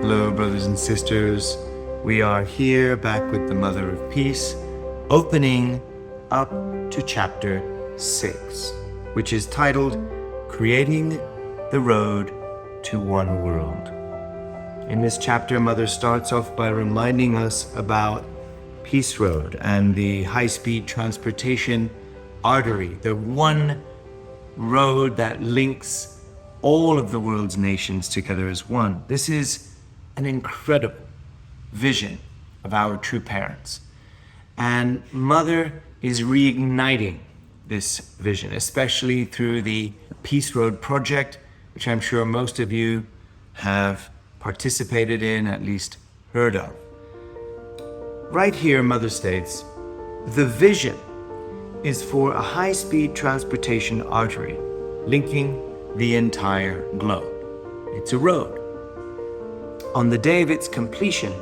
Hello, brothers and sisters. We are here back with the Mother of Peace, opening up to chapter 6, which is titled Creating the Road to One World. In this chapter, Mother starts off by reminding us about Peace Road and the high-speed transportation artery, the one road that links all of the world's nations together as one. This is an incredible vision of our true parents. And Mother is reigniting this vision, especially through the Peace Road project, which I'm sure most of you have participated in, at least heard of. Right here, Mother states, the vision is for a high-speed transportation artery linking the entire globe. It's a road. On the day of its completion,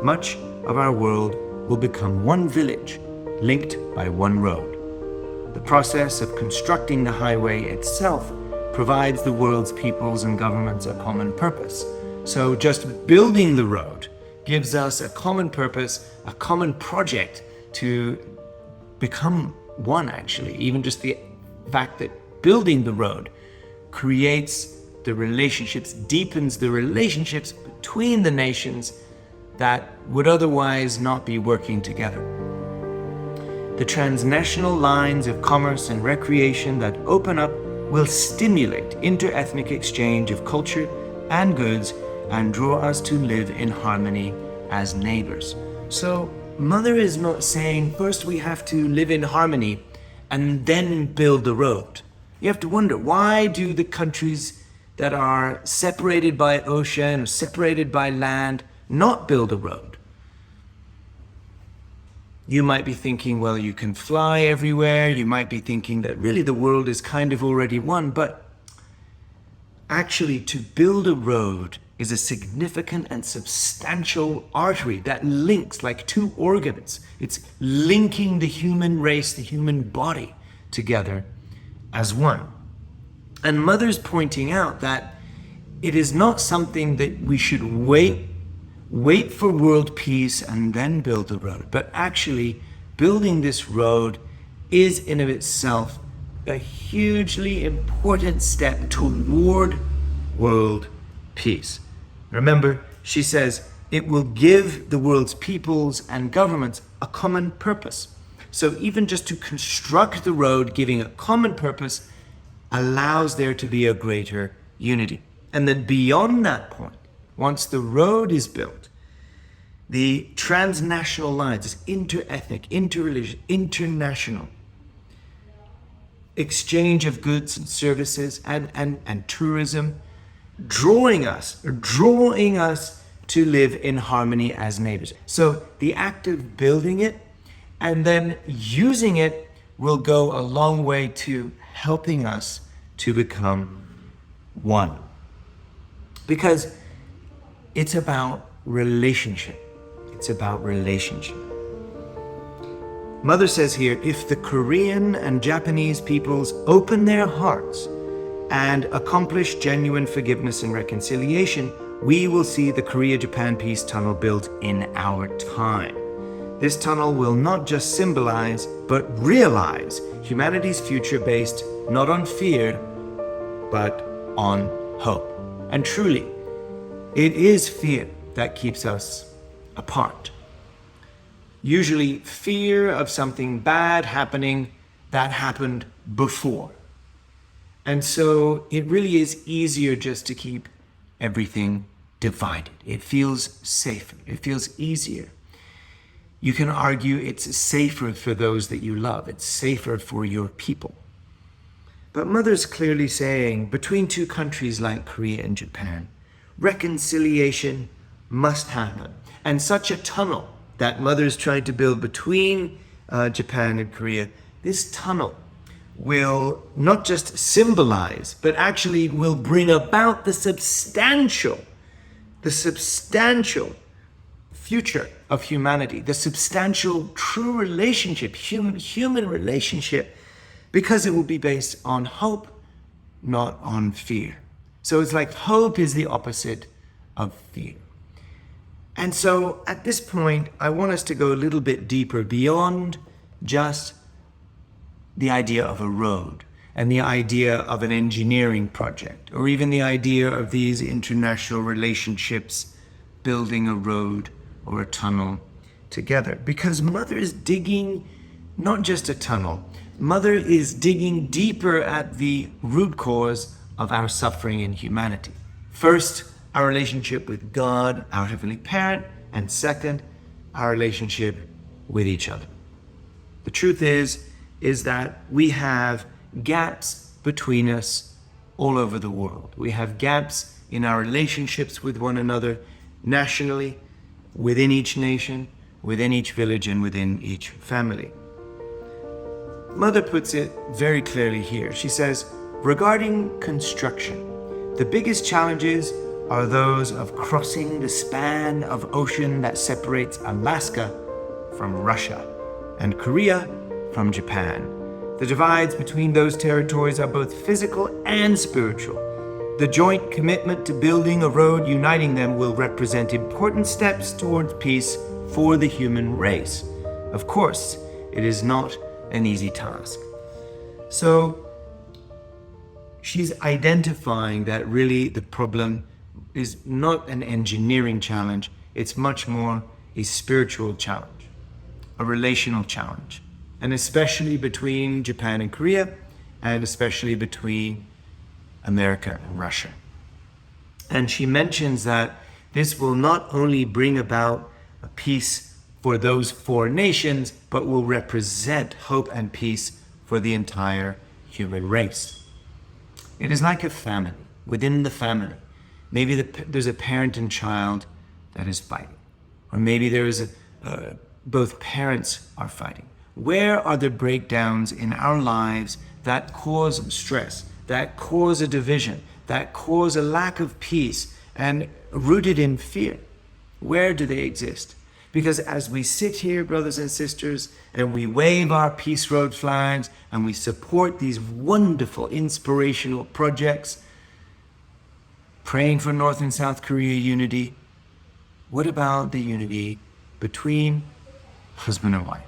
much of our world will become one village, linked by one road. The process of constructing the highway itself provides the world's peoples and governments a common purpose. So just building the road gives us a common purpose, a common project to become one, actually. Even just the fact that building the road creates the relationships, deepens the relationships between the nations that would otherwise not be working together. The transnational lines of commerce and recreation that open up will stimulate inter-ethnic exchange of culture and goods and draw us to live in harmony as neighbors. So Mother is not saying first we have to live in harmony and then build the road. You have to wonder, why do the countries that are separated by ocean or separated by land not build a road? You might be thinking, well, you can fly everywhere. You might be thinking that really the world is kind of already one, but actually to build a road is a significant and substantial artery that links like two organs. It's linking the human race, the human body together as one. And Mother's pointing out that it is not something that we should wait for world peace and then build the road, but actually building this road is in of itself a hugely important step toward world peace. Remember, she says, it will give the world's peoples and governments a common purpose. So even just to construct the road, giving a common purpose, allows there to be a greater unity. And then beyond that point, once the road is built, the transnational lines, this inter-ethnic, inter-religious, international exchange of goods and services and tourism, drawing us to live in harmony as neighbors. So the act of building it and then using it will go a long way to helping us to become one. Because it's about relationship. It's about relationship. Mother says here, if the Korean and Japanese peoples open their hearts and accomplish genuine forgiveness and reconciliation, we will see the Korea-Japan Peace Tunnel built in our time. This tunnel will not just symbolize, but realize humanity's future based not on fear, but on hope. And truly, it is fear that keeps us apart. Usually fear of something bad happening that happened before. And so it really is easier just to keep everything divided. It feels safer. It feels easier. You can argue it's safer for those that you love. It's safer for your people. But Mother's clearly saying, between two countries like Korea and Japan, reconciliation must happen. And such a tunnel that Mother's trying to build between Japan and Korea, this tunnel will not just symbolize, but actually will bring about the substantial future of humanity, the substantial true relationship, human relationship, because it will be based on hope, not on fear. So it's like hope is the opposite of fear. And so at this point, I want us to go a little bit deeper beyond just the idea of a road and the idea of an engineering project, or even the idea of these international relationships building a road or a tunnel together. Because Mother is digging not just a tunnel, Mother is digging deeper at the root cause of our suffering in humanity. First, our relationship with God, our Heavenly Parent, and second, our relationship with each other. The truth is that we have gaps between us all over the world. We have gaps in our relationships with one another, nationally, within each nation, within each village, and within each family. Mother puts it very clearly here. She says, regarding construction, the biggest challenges are those of crossing the span of ocean that separates Alaska from Russia and Korea from Japan. The divides between those territories are both physical and spiritual. The joint commitment to building a road uniting them will represent important steps towards peace for the human race. Of course, it is not an easy task. So she's identifying that really the problem is not an engineering challenge, it's much more a spiritual challenge, a relational challenge, and especially between Japan and Korea, and especially between America and Russia. And she mentions that this will not only bring about a peace for those four nations, but will represent hope and peace for the entire human race. It is like a family. Within the family, maybe there's a parent and child that is fighting, or maybe there is both parents are fighting. Where are the breakdowns in our lives that cause stress, that cause a division, that cause a lack of peace and rooted in fear? Where do they exist? Because as we sit here, brothers and sisters, and we wave our Peace Road flags and we support these wonderful inspirational projects, praying for North and South Korea unity, what about the unity between husband and wife?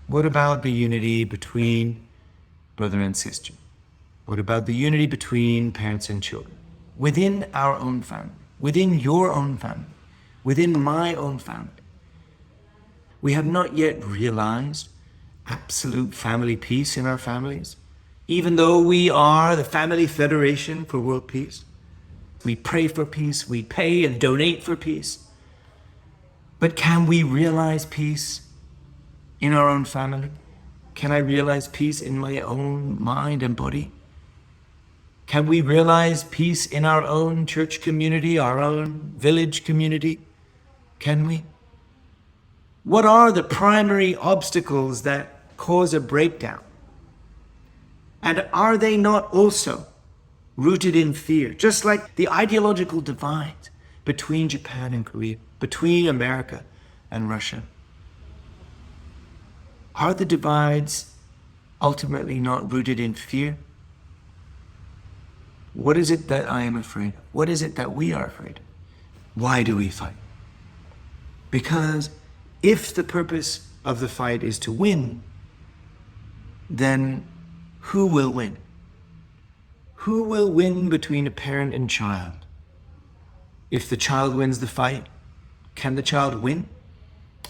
What about the unity between brother and sister? What about the unity between parents and children? Within our own family, within your own family, within my own family. We have not yet realized absolute family peace in our families, even though we are the Family Federation for World Peace. We pray for peace, we pay and donate for peace. But can we realize peace in our own family? Can I realize peace in my own mind and body? Can we realize peace in our own church community, our own village community? Can we? What are the primary obstacles that cause a breakdown? And are they not also rooted in fear, just like the ideological divide between Japan and Korea, between America and Russia? Are the divides ultimately not rooted in fear? What is it that I am afraid of? What is it that we are afraid of? Why do we fight? Because if the purpose of the fight is to win, then who will win? Who will win between a parent and child? If the child wins the fight, can the child win?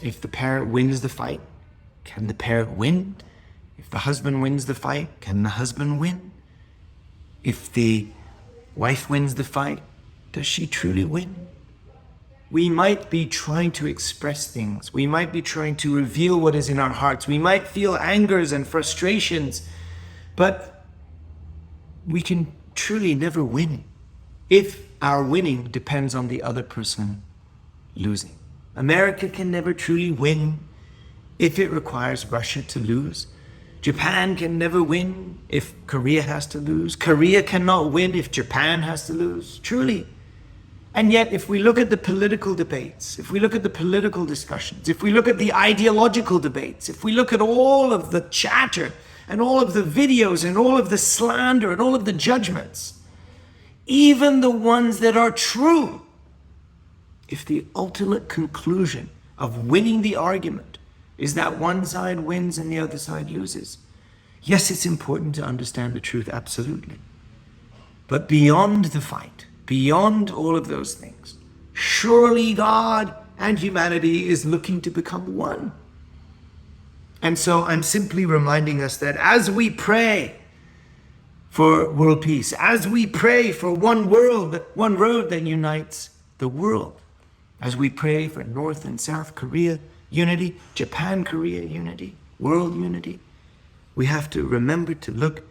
If the parent wins the fight, can the parent win? If the husband wins the fight, can the husband win? If the wife wins the fight, does she truly win? We might be trying to express things. We might be trying to reveal what is in our hearts. We might feel angers and frustrations, but we can truly never win if our winning depends on the other person losing. America can never truly win if it requires Russia to lose. Japan can never win if Korea has to lose. Korea cannot win if Japan has to lose, truly. And yet, if we look at the political debates, if we look at the political discussions, if we look at the ideological debates, if we look at all of the chatter and all of the videos and all of the slander and all of the judgments, even the ones that are true, if the ultimate conclusion of winning the argument is that one side wins and the other side loses, yes, it's important to understand the truth, absolutely. But beyond the fight, beyond all of those things, surely God and humanity is looking to become one. And so I'm simply reminding us that as we pray for world peace, as we pray for one world, one road that unites the world, as we pray for North and South Korea unity, Japan-Korea unity, world unity, we have to remember to look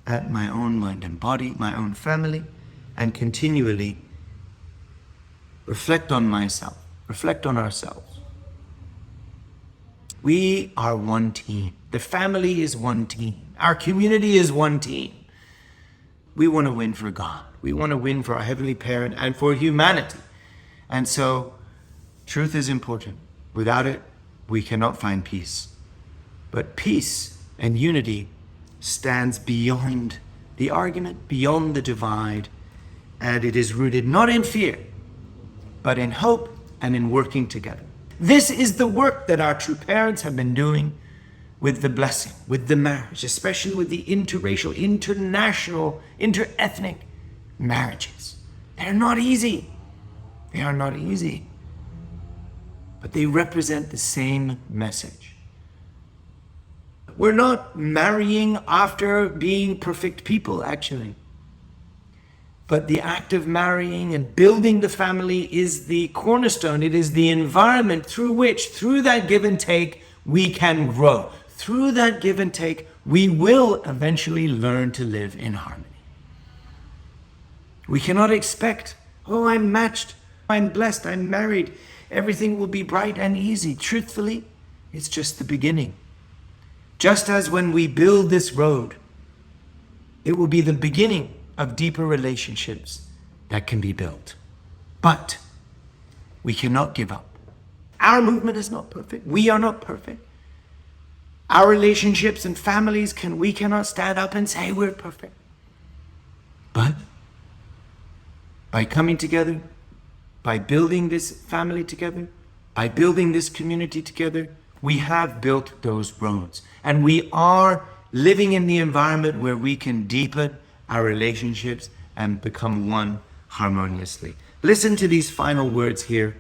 at my own mind and body, my own family, and continually reflect on myself, reflect on ourselves. We are one team. The family is one team. Our community is one team. We want to win for God. We want to win for our Heavenly Parent and for humanity. And so, truth is important. Without it, we cannot find peace. But peace and unity stands beyond the argument, beyond the divide, and it is rooted not in fear, but in hope and in working together. This is the work that our true parents have been doing with the blessing, with the marriage, especially with the interracial, international, interethnic marriages. They're not easy. They are not easy. But they represent the same message. We're not marrying after being perfect people, actually. But the act of marrying and building the family is the cornerstone. It is the environment through which, through that give and take, we can grow. Through that give and take, we will eventually learn to live in harmony. We cannot expect, oh, I'm matched, I'm blessed, I'm married, everything will be bright and easy. Truthfully, it's just the beginning. Just as when we build this road, it will be the beginning of deeper relationships that can be built. But we cannot give up. Our movement is not perfect. We are not perfect. Our relationships and families, we cannot stand up and say we're perfect. But by coming together, by building this family together, by building this community together, we have built those roads. And we are living in the environment where we can deepen our relationships and become one harmoniously. Listen to these final words here.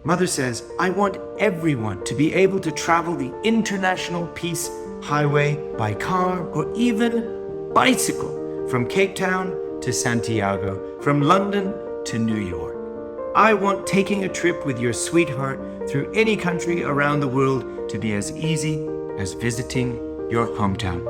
Mother says, I want everyone to be able to travel the International Peace Highway by car or even bicycle from Cape Town to Santiago, from London to New York. I want taking a trip with your sweetheart through any country around the world to be as easy as visiting your hometown.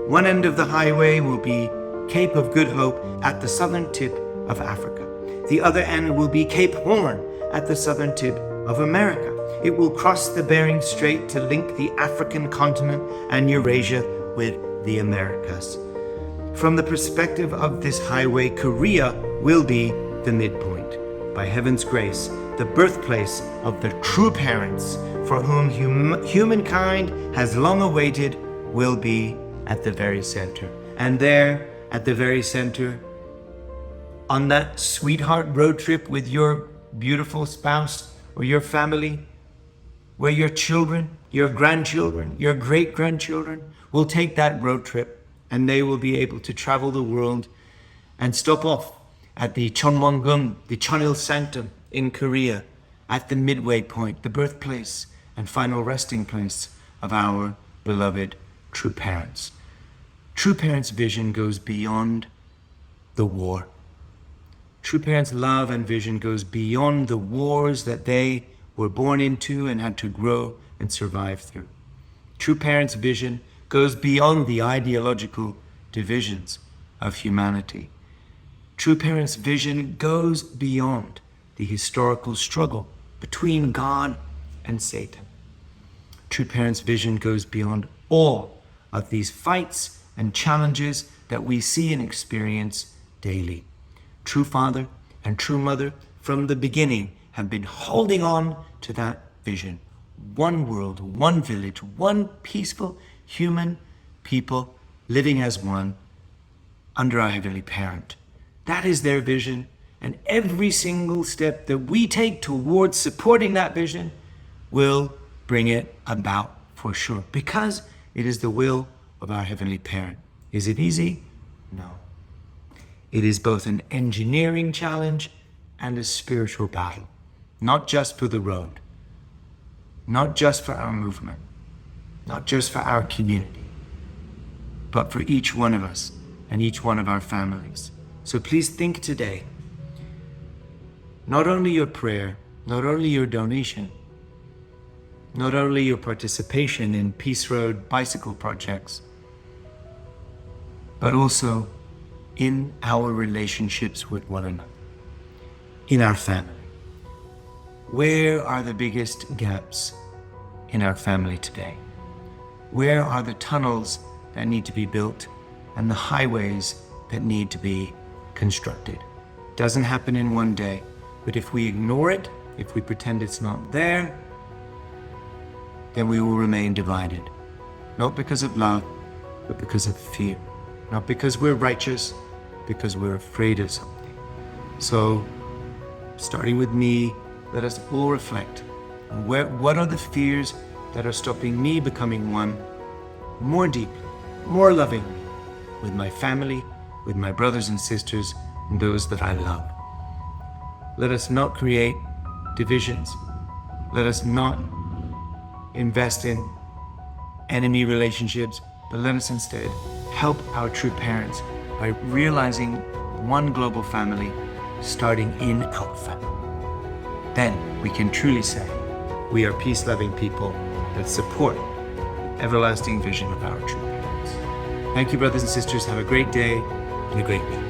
One end of the highway will be Cape of Good Hope at the southern tip of Africa. The other end will be Cape Horn at the southern tip of America. It will cross the Bering Strait to link the African continent and Eurasia with the Americas. From the perspective of this highway, Korea will be the midpoint. By heaven's grace, the birthplace of the true parents for whom humankind has long awaited will be at the very center. And there, at the very center, on that sweetheart road trip with your beautiful spouse or your family, where your children, your grandchildren, your great-grandchildren will take that road trip and they will be able to travel the world and stop off at the Cheonwon-gung, the Cheonil Sanctum in Korea, at the midway point, the birthplace and final resting place of our beloved true parents. True parents' vision goes beyond the war. True parents' love and vision goes beyond the wars that they were born into and had to grow and survive through. True parents' vision goes beyond the ideological divisions of humanity. True parents' vision goes beyond the historical struggle between God and Satan. True parents' vision goes beyond all of these fights and challenges that we see and experience daily. True father and true mother from the beginning have been holding on to that vision. One world, one village, one peaceful human people living as one under our Heavenly Parent. That is their vision, And every single step that we take towards supporting that vision will bring it about for sure, because it is the will of our Heavenly Parent. Is it easy? No. It is both an engineering challenge and a spiritual battle, not just for the road, not just for our movement, not just for our community, but for each one of us and each one of our families. So please think today, not only your prayer, not only your donation, not only your participation in Peace Road bicycle projects, but also in our relationships with one another, in our family. Where are the biggest gaps in our family today? Where are the tunnels that need to be built and the highways that need to be constructed? Doesn't happen in one day, but if we ignore it, if we pretend it's not there, then we will remain divided. Not because of love, but because of fear. Not because we're righteous, because we're afraid of something. So, starting with me, let us all reflect on what are the fears that are stopping me becoming one more deeply, more lovingly, with my family, with my brothers and sisters, and those that I love. Let us not create divisions. Let us not invest in enemy relationships, but let us instead help our true parents by realizing one global family starting in our family. Then we can truly say we are peace-loving people that support the everlasting vision of our true parents. Thank you, brothers and sisters. Have a great day and a great week.